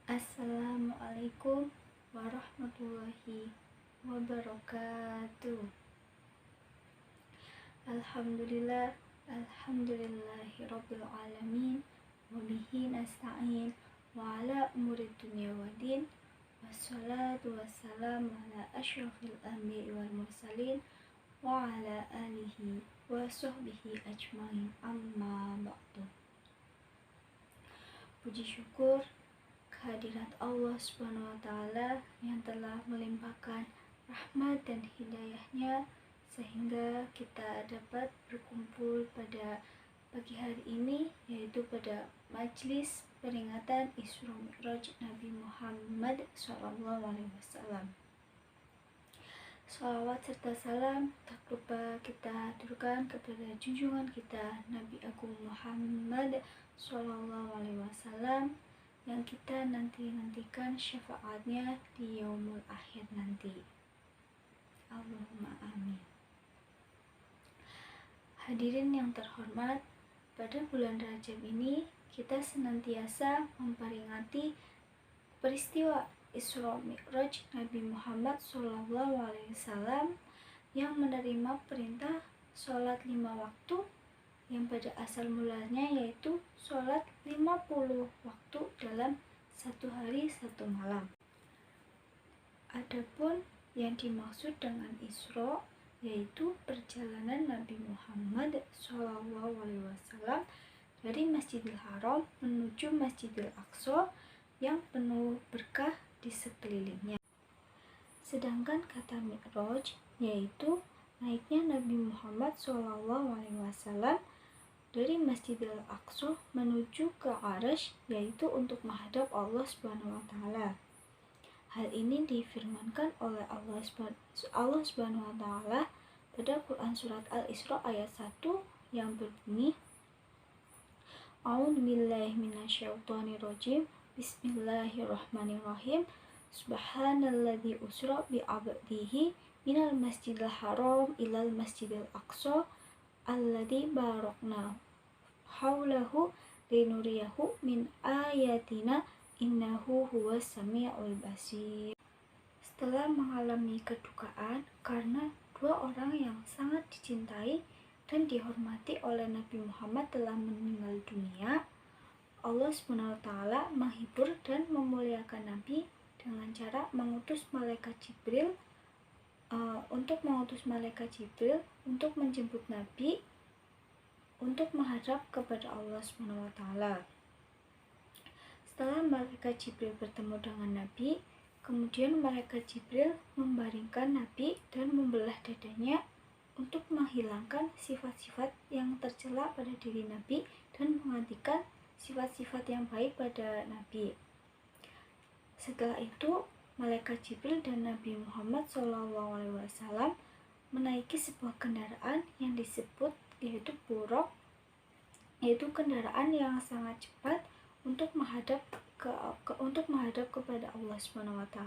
Assalamualaikum warahmatullahi wabarakatuh. Alhamdulillahirabbil alamin wa bihi nasta'in wa ala umuri dunya waddin wassalatu wassalamu ala asyrafil anbiya'i wal mursalin wa ala alihi wa sahbihi ajmain, amma ba'du. Puji syukur kehadirat Allah Subhanahu wa Ta'ala yang telah melimpahkan rahmat dan hidayahnya sehingga kita dapat berkumpul pada pagi hari ini, yaitu pada majlis peringatan Isra Mi'raj Nabi Muhammad SAW. Shalawat serta salam tak lupa kita haturkan kepada junjungan kita Nabi Agung Muhammad SAW yang kita nantikan syafaatnya di yaumul akhir nanti. Allahumma amin. Hadirin yang terhormat, pada bulan Rajab ini kita senantiasa memperingati peristiwa Isra Mi'raj Nabi Muhammad SAW yang menerima perintah sholat 5 waktu yang pada asal mulanya yaitu sholat 50 waktu dalam satu hari satu malam. Adapun yang dimaksud dengan Isra yaitu perjalanan Nabi Muhammad SAW dari Masjidil Haram menuju Masjidil Aqsa yang penuh berkah di sekelilingnya. Sedangkan kata Mi'raj yaitu naiknya Nabi Muhammad SAW dari Masjidil Aqsa menuju ke Arsy, yaitu untuk menghadap Allah Subhanahu wa Ta'ala. Hal ini difirmankan oleh Allah Subhanahu wa Ta'ala pada Quran surat Al-Isra ayat 1 yang berbunyi, A'udzubillahi minasyaitonirrajim, Bismillahirrahmanirrahim, Subhanalladzi usra bi'abdihi minal masjidil haram ilal masjidil aqsa alladzi barakna haulahu linuriyahu min ayatina innahu huwas sami'ul basir. Setelah mengalami kedukaan karena dua orang yang sangat dicintai dan dihormati oleh Nabi Muhammad telah meninggal dunia, Allah SWT menghibur dan memuliakan Nabi dengan cara mengutus malaikat Jibril untuk menjemput Nabi untuk menghadap kepada Allah SWT. Setelah malaikat Jibril bertemu dengan Nabi, kemudian malaikat Jibril membaringkan Nabi dan membelah dadanya untuk menghilangkan sifat-sifat yang tercela pada diri Nabi dan menggantikan sifat-sifat yang baik pada Nabi. Setelah itu, malaikat Jibril dan Nabi Muhammad SAW menaiki sebuah kendaraan yang disebut yaitu buraq, yaitu kendaraan yang sangat cepat untuk menghadap kepada Allah SWT.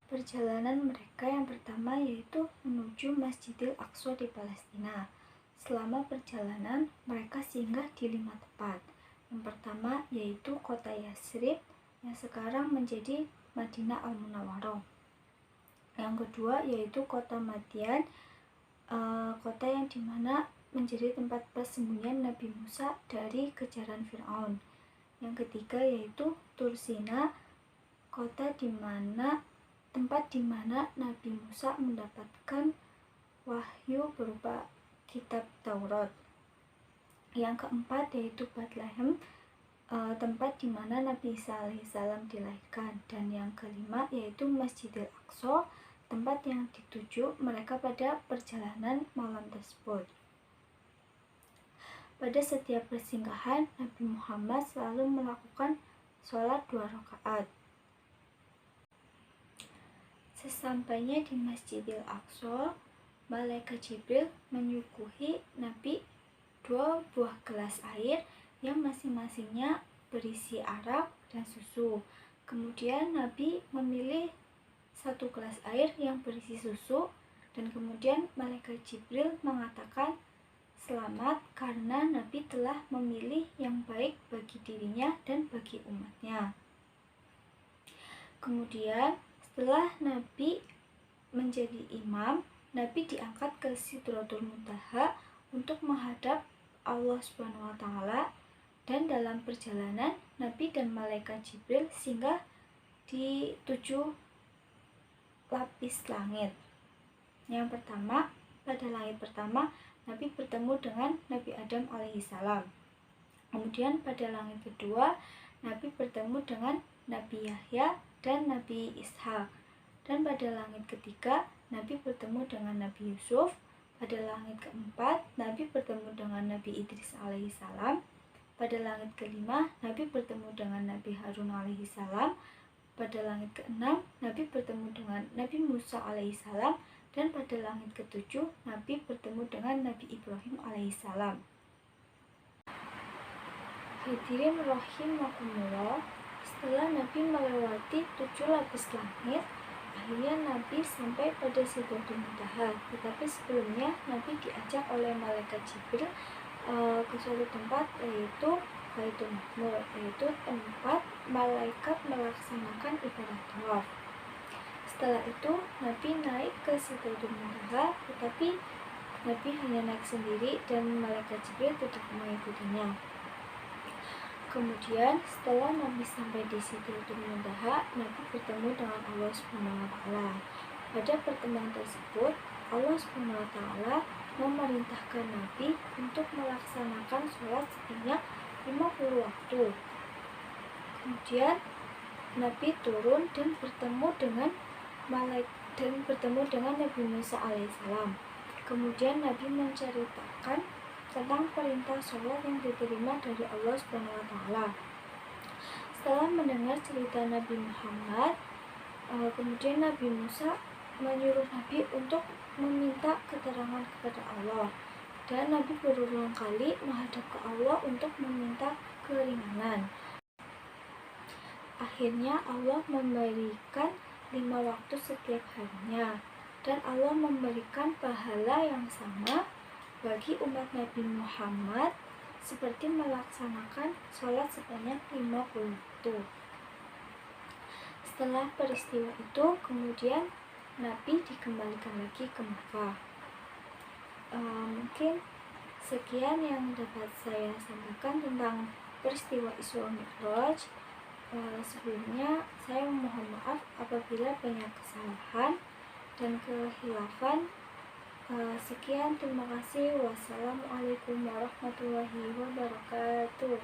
Perjalanan mereka yang pertama yaitu menuju Masjidil Aqsa di Palestina. Selama perjalanan mereka singgah di 5 tempat. Yang pertama yaitu kota Yatsrib yang sekarang menjadi Madinah Al-Munawwarah. Yang kedua yaitu kota Madyan, kota yang dimana menjadi tempat persembunyian Nabi Musa dari kejaran Fir'aun. Yang ketiga yaitu Tursina, tempat di mana Nabi Musa mendapatkan wahyu berupa kitab Taurat. Yang keempat yaitu Bethlehem, tempat di mana Nabi Isa alaihissalam dilahirkan. Dan yang kelima yaitu Masjidil Aqsa, tempat yang dituju mereka pada perjalanan malam tersebut. Pada setiap persinggahan, Nabi Muhammad selalu melakukan sholat 2 rakaat. Sesampainya di Masjidil Aqsa, malaikat Jibril menyuguhi Nabi 2 buah gelas air yang masing-masingnya berisi arak dan susu. Kemudian Nabi memilih 1 gelas air yang berisi susu dan kemudian malaikat Jibril mengatakan, selamat karena Nabi telah memilih yang baik bagi dirinya dan bagi umatnya. Kemudian setelah Nabi menjadi imam, Nabi diangkat ke Sidratul Muntaha untuk menghadap Allah Subhanahu wa taala, dan dalam perjalanan Nabi dan malaikat Jibril singgah di 7 lapis langit. Yang pertama, pada langit pertama Nabi bertemu dengan Nabi Adam alaihissalam. Kemudian pada langit kedua Nabi bertemu dengan Nabi Yahya dan Nabi Ishak. Dan pada langit ketiga Nabi bertemu dengan Nabi Yusuf. Pada langit keempat Nabi bertemu dengan Nabi Idris alaihissalam. Pada langit kelima Nabi bertemu dengan Nabi Harun alaihissalam. Pada langit keenam Nabi bertemu dengan Nabi Musa alaihissalam. Dan pada langit ketujuh Nabi bertemu dengan Nabi Ibrahim alaihissalam. Hadirin rahimakumullah, setelah Nabi melewati 7 lapis langit, akhirnya Nabi sampai pada Sidratul Muntaha. Tetapi sebelumnya Nabi diajak oleh malaikat Jibril ke suatu tempat, yaitu Baitul Ma'mur, yaitu tempat malaikat melaksanakan ibadah tawaf. Setelah itu Nabi naik ke Sidratul Muntaha, tetapi Nabi hanya naik sendiri dan malaikat Jibril tidak mengikutinya. Kemudian setelah Nabi sampai di Sidratul Muntaha, Nabi bertemu dengan Allah Subhanahu wa taala. Pada pertemuan tersebut, Allah Subhanahu wa taala memerintahkan Nabi untuk melaksanakan sholat sebanyak 50 waktu. Kemudian Nabi turun dan bertemu dengan Nabi Musa alaihissalam. Kemudian Nabi menceritakan tentang perintah sholat yang diterima dari Allah Subhanahu wa taala. Setelah mendengar cerita Nabi Muhammad, kemudian Nabi Musa menyuruh Nabi untuk meminta keterangan kepada Allah, dan Nabi berulang kali menghadap ke Allah untuk meminta keringanan. Akhirnya Allah memberikan 5 waktu setiap harinya, dan Allah memberikan pahala yang sama bagi umat Nabi Muhammad seperti melaksanakan sholat sebanyak 50 waktu. Setelah peristiwa itu, kemudian Nabi dikembalikan lagi ke Mekah. Mungkin sekian yang dapat saya sampaikan tentang peristiwa Isra Mi'raj. Sebelumnya saya mohon maaf apabila banyak kesalahan dan kehilafan. Sekian, terima kasih. Wassalamualaikum warahmatullahi wabarakatuh.